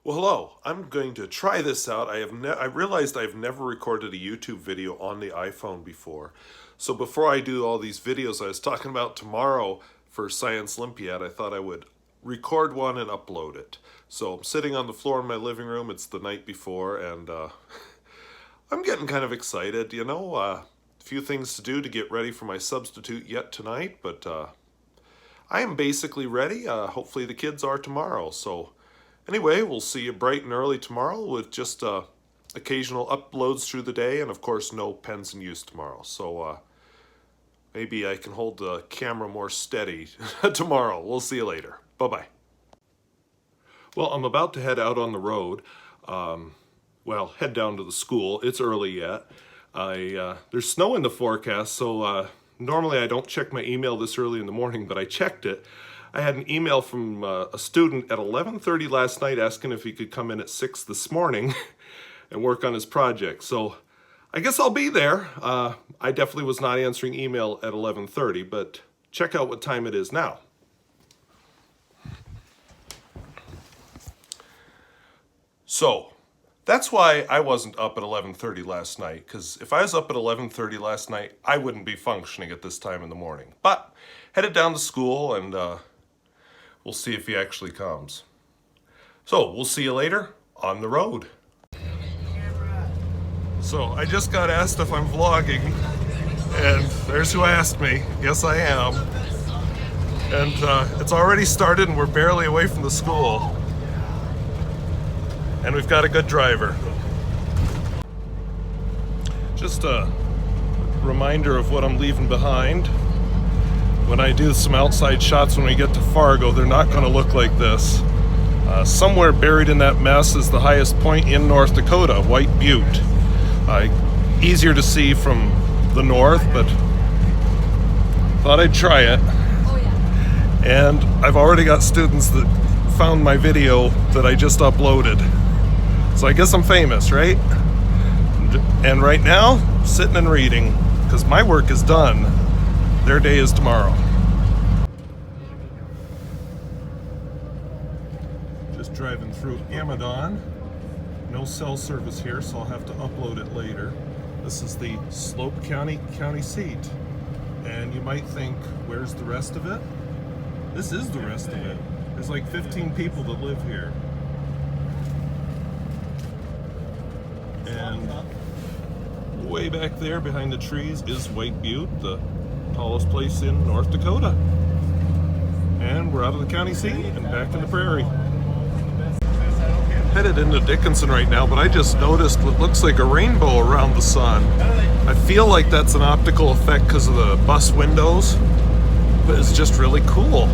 Well, hello. I'm going to try this out. I realized I've never recorded a YouTube video on the iPhone before. So before I do all these videos I was talking about tomorrow for Science Olympiad, I thought I would record one and upload it. So I'm sitting on the floor in my living room. It's the night before, and I'm getting kind of excited. A few things to do to get ready for my substitute yet tonight, but I am basically ready. Hopefully the kids are tomorrow. So anyway, we'll see you bright and early tomorrow with just occasional uploads through the day, and of course no pens in use tomorrow. So maybe I can hold the camera more steady tomorrow. We'll see you later. Bye-bye. Well, I'm about to head out on the road. Head down to the school. It's early yet. There's snow in the forecast, so normally I don't check my email this early in the morning, but I checked it. I had an email from a student at 11:30 last night asking if he could come in at 6 this morning and work on his project. So I guess I'll be there. I definitely was not answering email at 11:30, but check out what time it is now. So that's why I wasn't up at 11:30 last night, because if I was up at 11:30 last night, I wouldn't be functioning at this time in the morning. But headed down to school, and we'll see if he actually comes. So we'll see you later on the road. So I just got asked if I'm vlogging, and there's who asked me. Yes, I am. And it's already started, and we're barely away from the school. And we've got a good driver. Just a reminder of what I'm leaving behind. When I do some outside shots when we get to Fargo, they're not going to look like this. Somewhere buried in that mess is the highest point in North Dakota, White Butte. Easier to see from the north, but thought I'd try it. And I've already got students that found my video that I just uploaded. So I guess I'm famous, right? And right now, sitting and reading, because my work is done. Their day is tomorrow. Just driving through Amadon. No cell service here, so I'll have to upload it later. This is the Slope County seat. And you might think, where's the rest of it? This is the rest of it. There's like 15 people that live here. And way back there behind the trees is White Butte, the tallest place in North Dakota. And we're out of the county seat and back in the prairie. Headed into Dickinson right now, but I just noticed what looks like a rainbow around the sun. I feel like that's an optical effect because of the bus windows, but it's just really cool.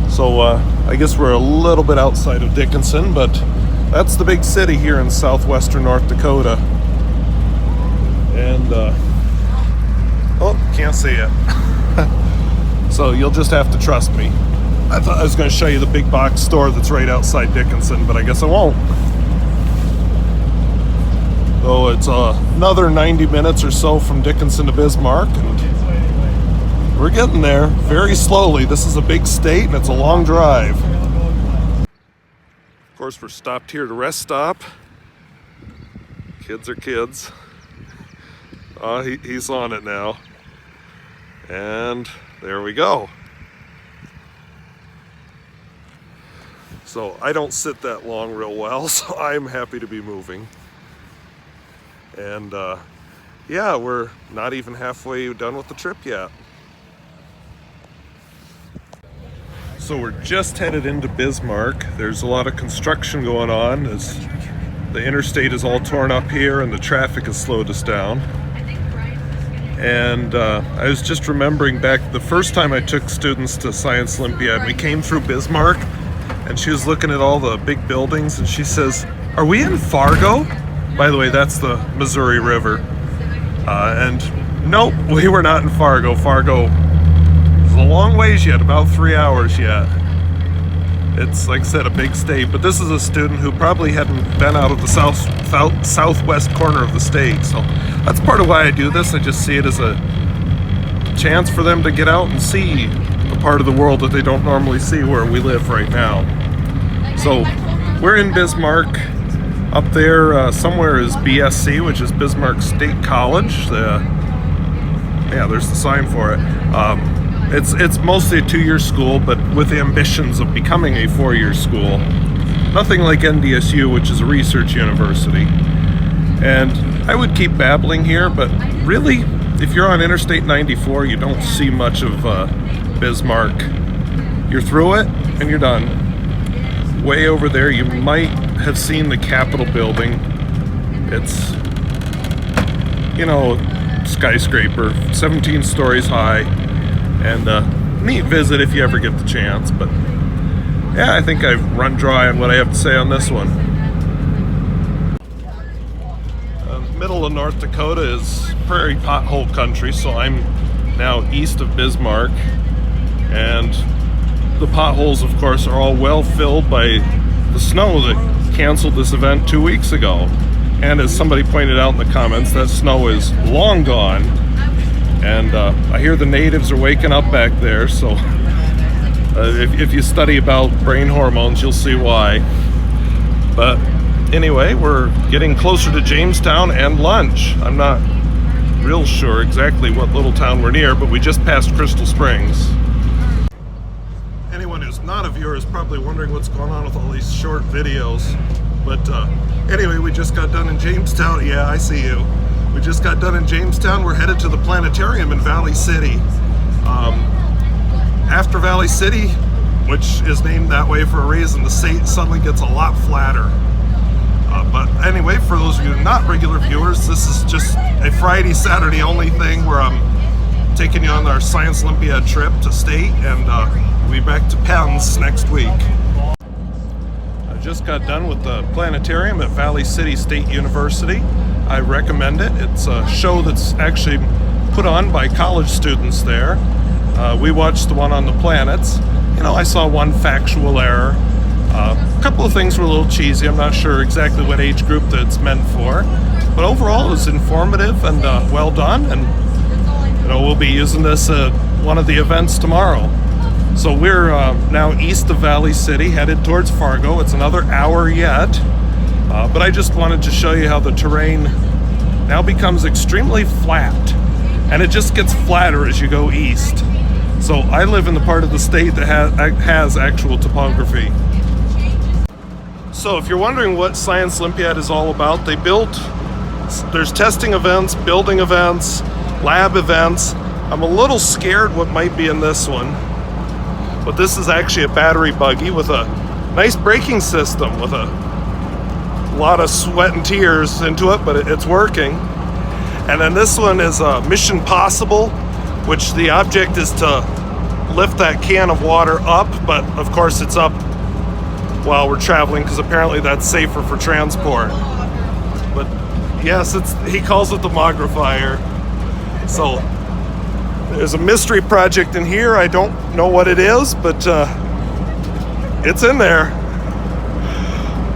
So I guess we're a little bit outside of Dickinson, but that's the big city here in southwestern North Dakota. And, can't see it. So you'll just have to trust me. I thought I was going to show you the big box store that's right outside Dickinson, but I guess I won't. So it's another 90 minutes or so from Dickinson to Bismarck, and we're getting there very slowly. This is a big state, and it's a long drive. Of course, we're stopped here to rest stop. Kids are kids. He's on it now. And there we go. So I don't sit that long real well, so I'm happy to be moving. And we're not even halfway done with the trip yet. So we're just headed into Bismarck. There's a lot of construction going on as the interstate is all torn up here and the traffic has slowed us down. And I was just remembering back the first time I took students to Science Olympiad, we came through Bismarck and she was looking at all the big buildings and she says, "Are we in Fargo?" By the way, that's the Missouri River. And nope, we were not in Fargo. Fargo is a long ways yet, about 3 hours yet. It's, like I said, a big state, but this is a student who probably hadn't been out of the southwest corner of the state. So that's part of why I do this. I just see it as a chance for them to get out and see a part of the world that they don't normally see where we live right now. So we're in Bismarck. Up there somewhere is BSC, which is Bismarck State College. Yeah, there's the sign for it. It's mostly a 2-year school, but with the ambitions of becoming a 4-year school. Nothing like NDSU, which is a research university. And I would keep babbling here, but really, if you're on Interstate 94, you don't see much of Bismarck. You're through it, and you're done. Way over there, you might have seen the Capitol building. It's, you know, skyscraper, 17 stories high, and neat visit if you ever get the chance. But yeah, I think I've run dry on what I have to say on this one. Middle of North Dakota is prairie pothole country, so I'm now east of Bismarck, and the potholes, of course, are all well filled by the snow that canceled this event 2 weeks ago. And as somebody pointed out in the comments, that snow is long gone, and I hear the natives are waking up back there, so if you study about brain hormones, you'll see why. But anyway, we're getting closer to Jamestown and lunch. I'm not real sure exactly what little town we're near, but we just passed Crystal Springs. Anyone who's not a viewer is probably wondering what's going on with all these short videos. But anyway, we just got done in Jamestown. Yeah, I see you. We just got done in Jamestown. We're headed to the planetarium in Valley City. After Valley City, which is named that way for a reason, the state suddenly gets a lot flatter. But anyway, for those of you not regular viewers, this is just a Friday, Saturday only thing where I'm taking you on our Science Olympiad trip to state, and we'll be back to Penn's next week. I just got done with the planetarium at Valley City State University. I recommend it. It's a show that's actually put on by college students there. We watched the one on the planets. You know, I saw one factual error. A couple of things were a little cheesy. I'm not sure exactly what age group that it's meant for, but overall it was informative and well done. And you know, we'll be using this at one of the events tomorrow. So we're now east of Valley City, headed towards Fargo. It's another hour yet, but I just wanted to show you how the terrain now becomes extremely flat, and it just gets flatter as you go east. So I live in the part of the state that has actual topography. So if you're wondering what Science Olympiad is all about, there's testing events, building events, lab events. I'm a little scared what might be in this one, but this is actually a battery buggy with a nice braking system with a lot of sweat and tears into it, but it's working. And then this one is Mission Possible, which the object is to lift that can of water up, but of course it's up while we're traveling because apparently that's safer for transport. But yes, he calls it the Mogrifier. So there's a mystery project in here. I don't know what it is, but it's in there.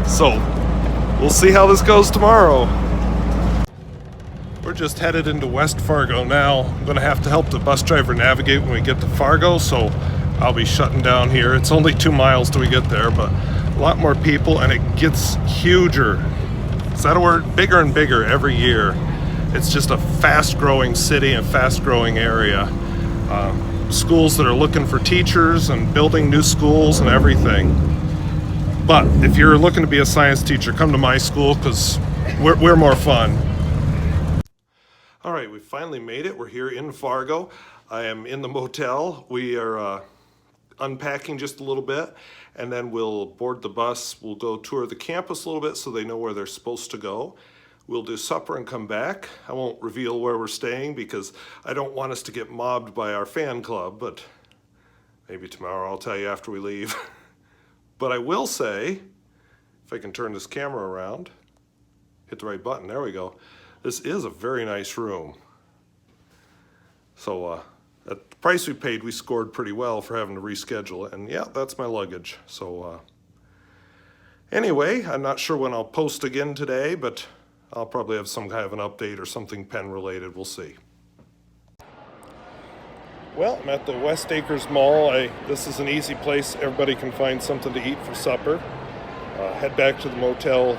So we'll see how this goes tomorrow. We're just headed into West Fargo now. I'm gonna have to help the bus driver navigate when we get to Fargo, so I'll be shutting down here. It's only 2 miles till we get there, but a lot more people, and it gets huger. Is that a word? Bigger and bigger every year. It's just a fast-growing city and fast-growing area. Schools that are looking for teachers and building new schools and everything. But if you're looking to be a science teacher, come to my school because we're more fun. All right, we finally made it. We're here in Fargo. I am in the motel. We are unpacking just a little bit, and then we'll board the bus. We'll go tour the campus a little bit so they know where they're supposed to go. We'll do supper and come back. I won't reveal where we're staying because I don't want us to get mobbed by our fan club, but maybe tomorrow I'll tell you after we leave. But I will say, if I can turn this camera around, hit the right button, there we go. This is a very nice room. So at the price we paid, we scored pretty well for having to reschedule it. And yeah, that's my luggage. So anyway, I'm not sure when I'll post again today, but I'll probably have some kind of an update or something Penn related. We'll see. Well, I'm at the West Acres Mall. This is an easy place. Everybody can find something to eat for supper. Head back to the motel,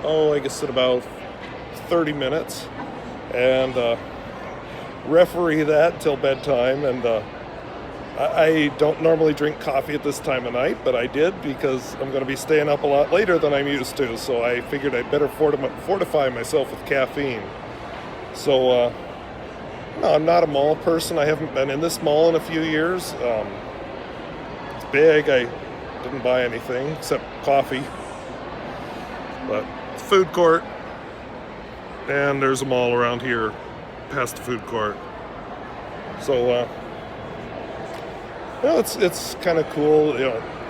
I guess in about 30 minutes. And referee that till bedtime. And I don't normally drink coffee at this time of night, but I did because I'm going to be staying up a lot later than I'm used to. So I figured I'd better fortify myself with caffeine. So, no, I'm not a mall person. I haven't been in this mall in a few years. It's big. I didn't buy anything except coffee. But it's a food court, and there's a mall around here past the food court. So, it's kind of cool.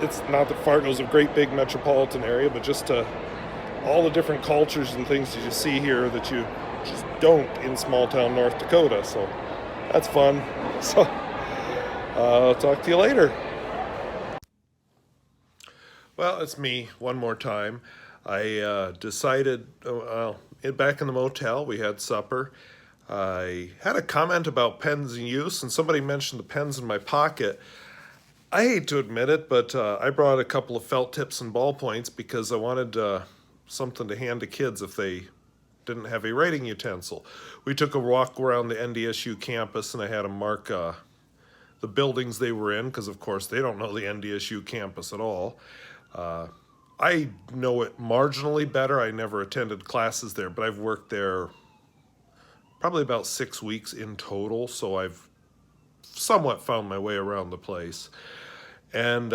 It's not that Fargo's a great big metropolitan area, but just all the different cultures and things that you see here that you just don't in small town North Dakota. So that's fun. So I'll talk to you later. Well, it's me one more time. I decided, back in the motel, we had supper. I had a comment about pens in use, and somebody mentioned the pens in my pocket. I hate to admit it, but I brought a couple of felt tips and ballpoints because I wanted something to hand to kids if they didn't have a writing utensil. We took a walk around the NDSU campus, and I had them mark the buildings they were in, because of course they don't know the NDSU campus at all. I know it marginally better. I never attended classes there, but I've worked there probably about 6 weeks in total, so I've somewhat found my way around the place. And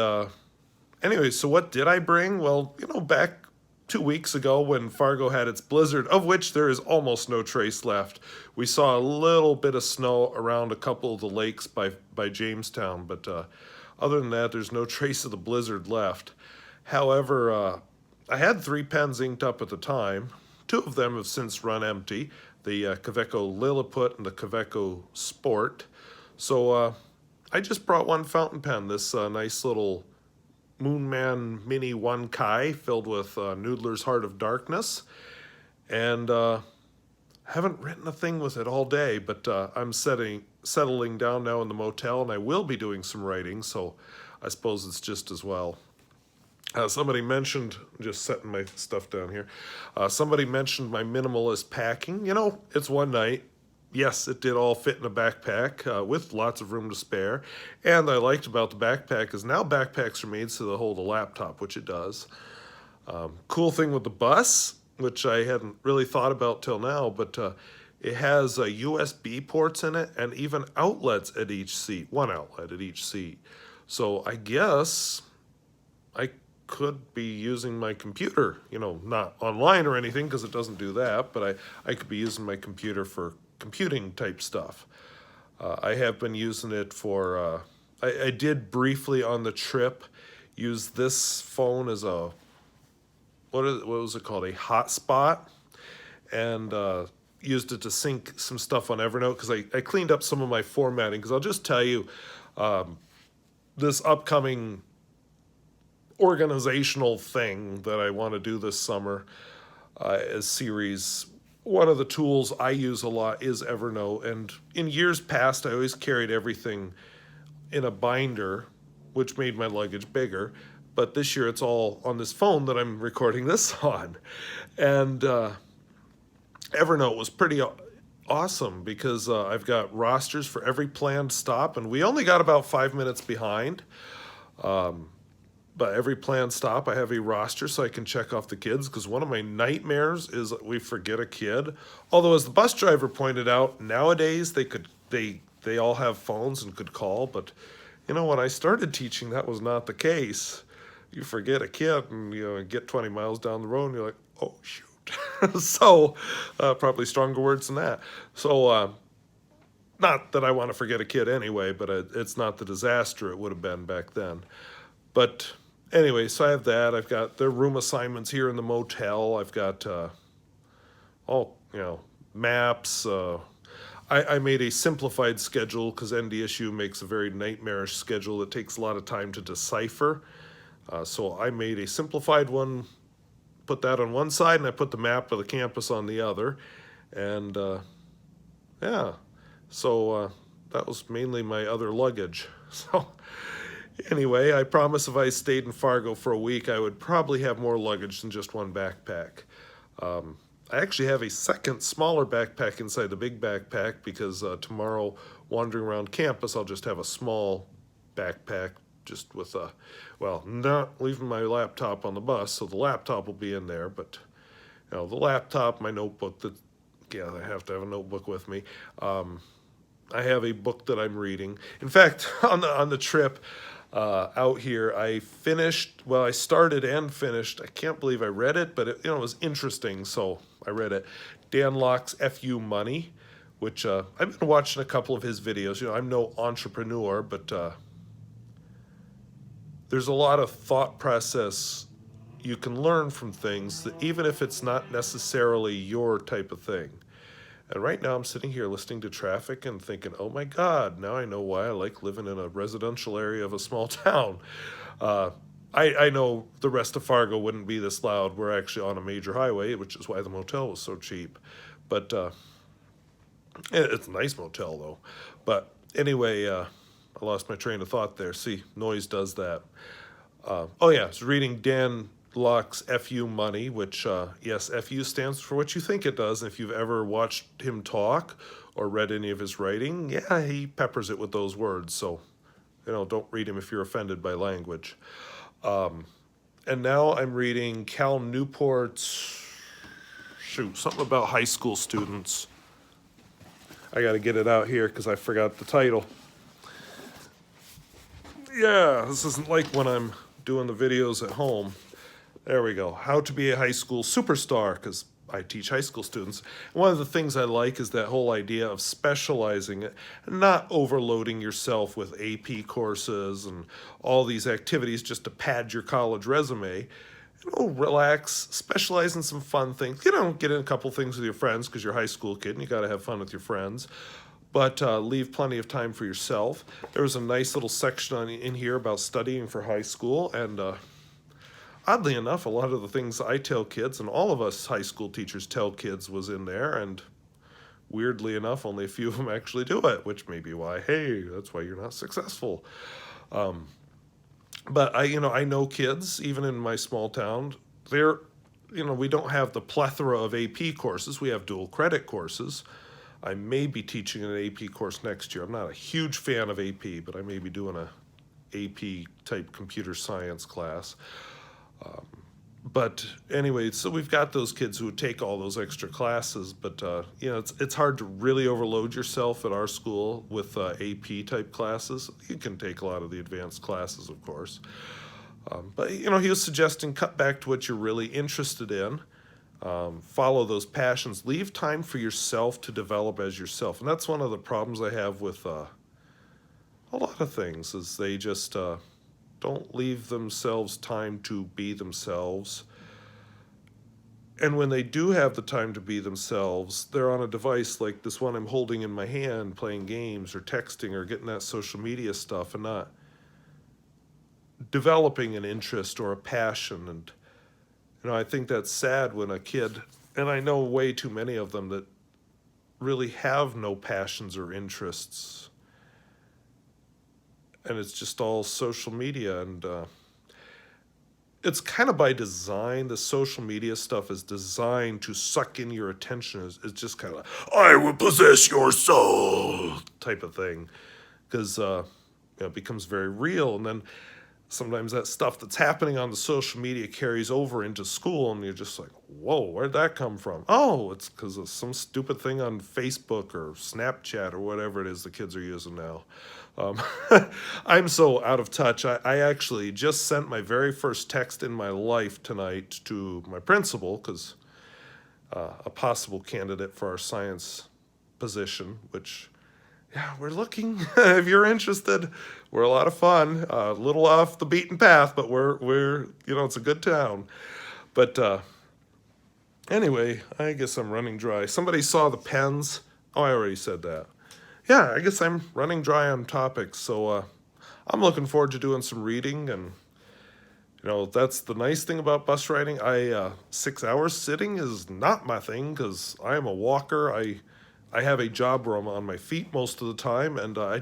anyway, so what did I bring? Well, back 2 weeks ago when Fargo had its blizzard, of which there is almost no trace left, we saw a little bit of snow around a couple of the lakes by Jamestown, but other than that, there's no trace of the blizzard left. However, I had 3 pens inked up at the time. 2 of them have since run empty, the Kaweco Lilliput and the Kaweco Sport. So I just brought one fountain pen, this nice little Moonman Mini 1 Kai filled with Noodler's Heart of Darkness. And haven't written a thing with it all day, but I'm settling down now in the motel, and I will be doing some writing, so I suppose it's just as well. Somebody mentioned, just setting my stuff down here, somebody mentioned my minimalist packing. It's one night. Yes, it did all fit in a backpack with lots of room to spare. And I liked about the backpack is now backpacks are made so they hold a laptop, which it does. Cool thing with the bus, which I hadn't really thought about till now, but it has USB ports in it and even outlets at each seat, one outlet at each seat. So I guess I could be using my computer, not online or anything because it doesn't do that, but I could be using my computer for computing type stuff. I have been using it for, I did briefly on the trip use this phone as a, what was it called, a hotspot, and used it to sync some stuff on Evernote because I cleaned up some of my formatting, because I'll just tell you, this upcoming organizational thing that I want to do this summer as series, one of the tools I use a lot is Evernote, and in years past I always carried everything in a binder, which made my luggage bigger, but this year it's all on this phone that I'm recording this on. And Evernote was pretty awesome because I've got rosters for every planned stop, and we only got about 5 minutes behind. But every planned stop, I have a roster so I can check off the kids, because one of my nightmares is we forget a kid. Although, as the bus driver pointed out, nowadays they all have phones and could call. But when I started teaching, that was not the case. You forget a kid, and get 20 miles down the road, and you're like, oh shoot. So probably stronger words than that. So not that I want to forget a kid anyway, but it's not the disaster it would have been back then. But anyway, so I have that. I've got their room assignments here in the motel. I've got maps. I made a simplified schedule because NDSU makes a very nightmarish schedule that takes a lot of time to decipher. So I made a simplified one, put that on one side, and I put the map of the campus on the other. And yeah, so that was mainly my other luggage. So anyway, I promise if I stayed in Fargo for a week, I would probably have more luggage than just one backpack. I actually have a second smaller backpack inside the big backpack because tomorrow, wandering around campus, I'll just have a small backpack just with a, well, not leaving my laptop on the bus, so the laptop will be in there, but the laptop, my notebook, yeah, I have to have a notebook with me. I have a book that I'm reading. In fact, on the trip out here, I started and finished. I can't believe I read it, but it was interesting, so I read it. Dan Locke's FU Money, which I've been watching a couple of his videos. I'm no entrepreneur, but there's a lot of thought process you can learn from things, that even if it's not necessarily your type of thing. And right now I'm sitting here listening to traffic and thinking, oh my God, now I know why I like living in a residential area of a small town. I know the rest of Fargo wouldn't be this loud. We're actually on a major highway, which is why the motel was so cheap. But it's a nice motel though. But anyway, I lost my train of thought there. See, noise does that. Oh yeah, I was reading Dan Locke's FU Money, which, yes, FU stands for what you think it does. And if you've ever watched him talk or read any of his writing, yeah, he peppers it with those words. So, don't read him if you're offended by language. And now I'm reading Cal Newport's, something about high school students. I got to get it out here because I forgot the title. Yeah, this isn't like when I'm doing the videos at home. There we go. How to be a high school superstar, because I teach high school students. One of the things I like is that whole idea of specializing it, not overloading yourself with AP courses and all these activities just to pad your college resume. Relax, specialize in some fun things. Get in a couple things with your friends because you're a high school kid and you got to have fun with your friends. But leave plenty of time for yourself. There was a nice little section in here about studying for high school, and oddly enough, a lot of the things I tell kids, and all of us high school teachers tell kids, was in there, and weirdly enough, only a few of them actually do it, which may be why, hey, that's why you're not successful. But I know kids, even in my small town, we don't have the plethora of AP courses. We have dual credit courses. I may be teaching an AP course next year. I'm not a huge fan of AP, but I may be doing a AP type computer science class. But anyway, so we've got those kids who would take all those extra classes, but it's hard to really overload yourself at our school with AP type classes. You can take a lot of the advanced classes, of course. But he was suggesting cut back to what you're really interested in. Follow those passions. Leave time for yourself to develop as yourself. And that's one of the problems I have with a lot of things, is they just don't leave themselves time to be themselves. And when they do have the time to be themselves, they're on a device like this one I'm holding in my hand, playing games or texting or getting that social media stuff, and not developing an interest or a passion. And I think that's sad when a kid, and I know way too many of them that really have no passions or interests, and it's just all social media. And it's kind of by design. The social media stuff is designed to suck in your attention. It's just kind of I will possess your soul type of thing, because it becomes very real. And then sometimes that stuff that's happening on the social media carries over into school, and you're just like, whoa, where'd that come from? Oh, it's because of some stupid thing on Facebook or Snapchat or whatever it is the kids are using now. I'm so out of touch. I actually just sent my very first text in my life tonight to my principal, because a possible candidate for our science position, which, yeah, we're looking. If you're interested, we're a lot of fun. A little off the beaten path, but we're it's a good town. But anyway, I guess I'm running dry. Somebody saw the pens. Oh, I already said that. Yeah, I guess I'm running dry on topics. So I'm looking forward to doing some reading, and that's the nice thing about bus riding. 6 hours sitting is not my thing, because I am a walker. I have a job where I'm on my feet most of the time, and I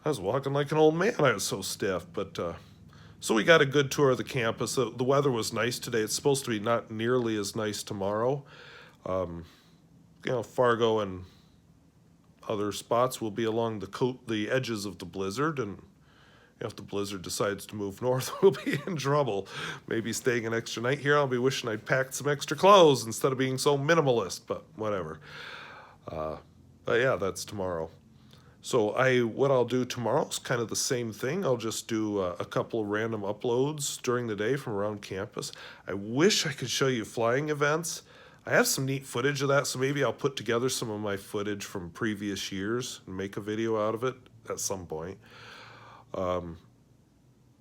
was walking like an old man. I was so stiff, but so we got a good tour of the campus. The weather was nice today. It's supposed to be not nearly as nice tomorrow. Fargo and other spots will be along the edges of the blizzard, and if the blizzard decides to move north, we'll be in trouble. Maybe staying an extra night here. I'll be wishing I'd packed some extra clothes instead of being so minimalist, but whatever. But yeah, that's tomorrow. So what I'll do tomorrow is kind of the same thing. I'll just do a couple of random uploads during the day from around campus. I wish I could show you flying events. I have some neat footage of that, so maybe I'll put together some of my footage from previous years and make a video out of it at some point.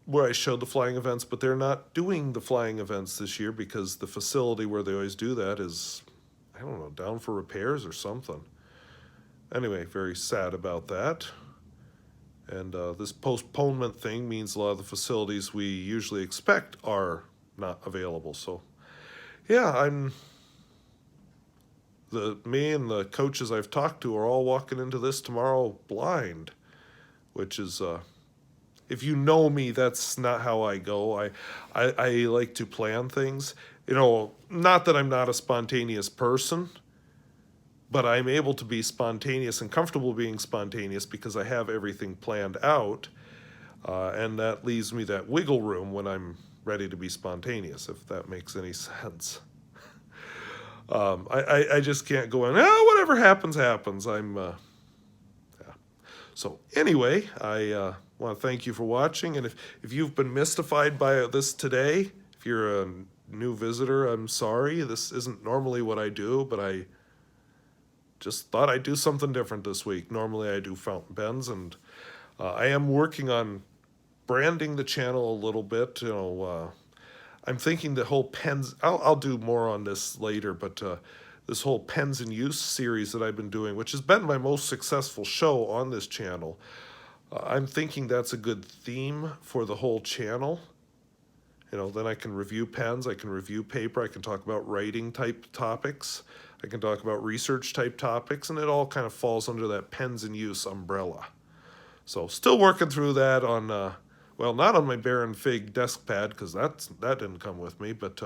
Where I showed the flying events, but they're not doing the flying events this year because the facility where they always do that is, I don't know, down for repairs or something. Anyway, very sad about that. And this postponement thing means a lot of the facilities we usually expect are not available. So yeah, me and the coaches I've talked to are all walking into this tomorrow blind, which is, if you know me, that's not how I go. I like to plan things. Not that I'm not a spontaneous person, but I'm able to be spontaneous and comfortable being spontaneous because I have everything planned out, and that leaves me that wiggle room when I'm ready to be spontaneous, if that makes any sense. I just can't go in, whatever happens, happens. Yeah. So anyway, I want to thank you for watching, and if you've been mystified by this today, if you're a new visitor, I'm sorry. This isn't normally what I do, but I just thought I'd do something different this week. Normally I do fountain pens, and I am working on branding the channel a little bit. I'm thinking the whole pens, I'll do more on this later, but this whole Pens in Use series that I've been doing, which has been my most successful show on this channel, I'm thinking that's a good theme for the whole channel. Then I can review pens, I can review paper, I can talk about writing type topics, I can talk about research type topics, and it all kind of falls under that Pens in Use umbrella. So still working through that on, well, not on my Baron Fig desk pad, because that didn't come with me, but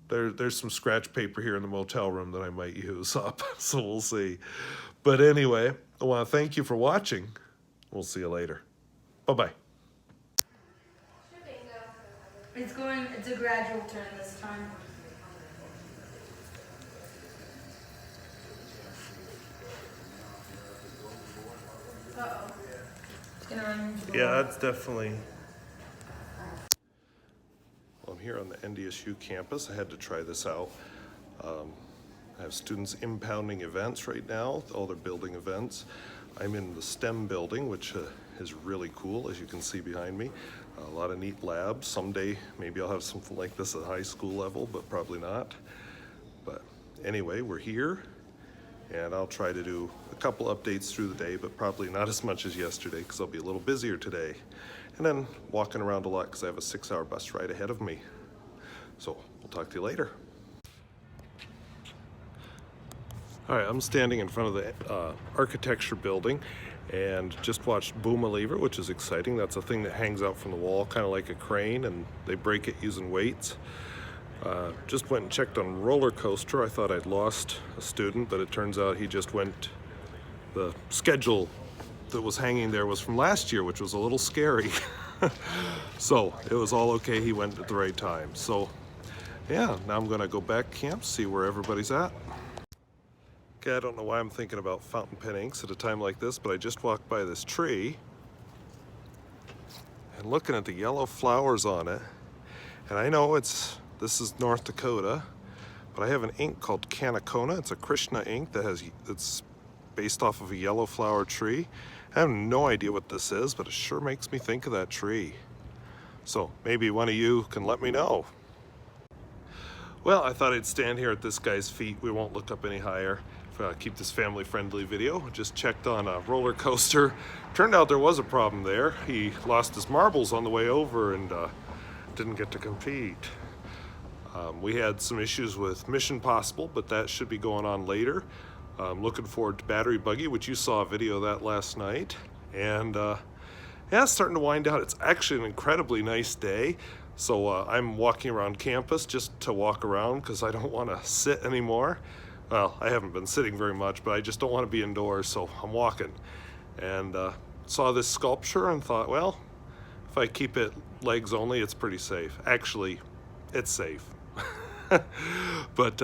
there's some scratch paper here in the motel room that I might use up, so we'll see. But anyway, I want to thank you for watching. We'll see you later. Bye-bye. It's a gradual turn this time. Uh-oh. It's gonna run into the Yeah, wall. that's definitely... Well, I'm here on the NDSU campus. I had to try this out. I have students impounding events right now, all their building events. I'm in the STEM building, which is really cool, as you can see behind me. A lot of neat labs. Someday, maybe I'll have something like this at high school level, but probably not. But anyway, we're here, and I'll try to do a couple updates through the day, but probably not as much as yesterday, because I'll be a little busier today. And then walking around a lot, because I have a 6-hour bus ride ahead of me. So we'll talk to you later. All right, I'm standing in front of the architecture building and just watched Boom a Lever, which is exciting. That's a thing that hangs out from the wall, kind of like a crane, and they break it using weights. Just went and checked on Roller Coaster. I thought I'd lost a student, but it turns out he just went, the schedule that was hanging there was from last year, which was a little scary. So it was all okay, he went at the right time. So yeah, now I'm gonna go back camp, see where everybody's at. Okay, I don't know why I'm thinking about fountain pen inks at a time like this, but I just walked by this tree and looking at the yellow flowers on it, and I know this is North Dakota, but I have an ink called Canacona. It's a Krishna ink it's based off of a yellow flower tree. I have no idea what this is, but it sure makes me think of that tree. So maybe one of you can let me know. Well, I thought I'd stand here at this guy's feet. We won't look up any higher. Keep this family-friendly video. Just checked on a roller coaster. Turned out there was a problem there. He lost his marbles on the way over and didn't get to compete. We had some issues with Mission Possible, but that should be going on later. I'm looking forward to Battery Buggy, which you saw a video of that last night. And yeah, it's starting to wind down. It's actually an incredibly nice day. So I'm walking around campus just to walk around because I don't want to sit anymore. Well, I haven't been sitting very much, but I just don't want to be indoors, so I'm walking. And saw this sculpture and thought, well, if I keep it legs only, it's pretty safe. Actually, it's safe. But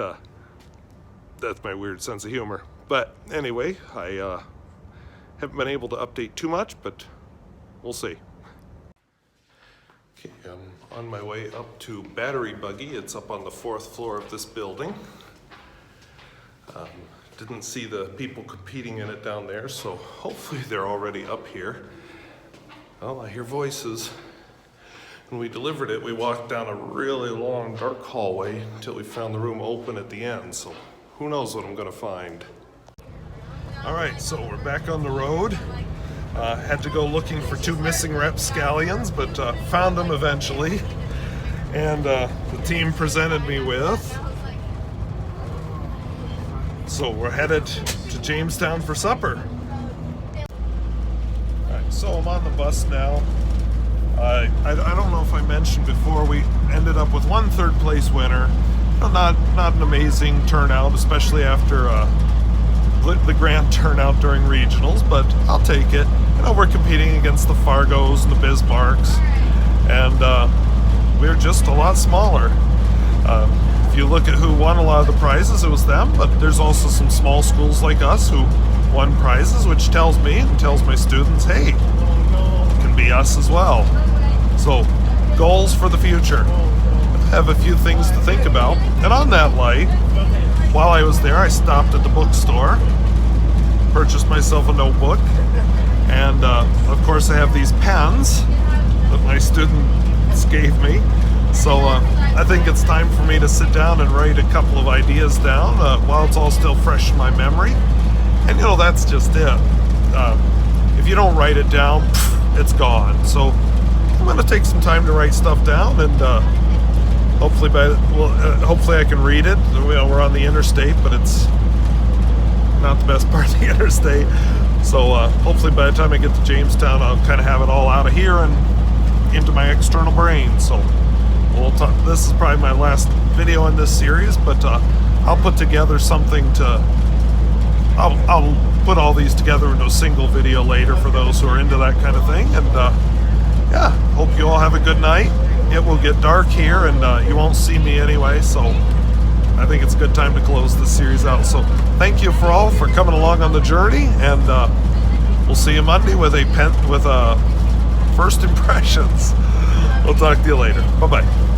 that's my weird sense of humor. But anyway, I haven't been able to update too much, but we'll see. Okay, I'm on my way up to Battery Buggy. It's up on the 4th floor of this building. Didn't see the people competing in it down there, so hopefully they're already up here. Well, I hear voices. When we delivered it, we walked down a really long, dark hallway until we found the room open at the end, so who knows what I'm gonna find. All right, so we're back on the road. Had to go looking for 2 missing rapscallions, but found them eventually. And the team presented me with. So we're headed to Jamestown for supper. All right, so I'm on the bus now. I don't know if I mentioned before, we ended up with 1 3rd place winner. Not an amazing turnout, especially after the grand turnout during regionals, but I'll take it. You know, we're competing against the Fargos and the Bismarcks, and we're just a lot smaller. If you look at who won a lot of the prizes, it was them, but there's also some small schools like us who won prizes, which tells me and tells my students, hey, it can be us as well. So, goals for the future. I have a few things to think about, and on that light, while I was there, I stopped at the bookstore, purchased myself a notebook, and of course I have these pens that my students gave me. So I think it's time for me to sit down and write a couple of ideas down while it's all still fresh in my memory. And you know, that's just it. If you don't write it down, it's gone. So I'm going to take some time to write stuff down, and hopefully hopefully I can read it. We're on the interstate, but it's not the best part of the interstate. So hopefully by the time I get to Jamestown, I'll kind of have it all out of here and into my external brain. So we'll talk. This is probably my last video in this series, but I'll put together something to. I'll put all these together into a single video later for those who are into that kind of thing. And yeah, hope you all have a good night. It will get dark here, and you won't see me anyway, so I think it's a good time to close this series out. So thank you for all for coming along on the journey, and we'll see you Monday with first impressions. We'll talk to you later. Bye-bye.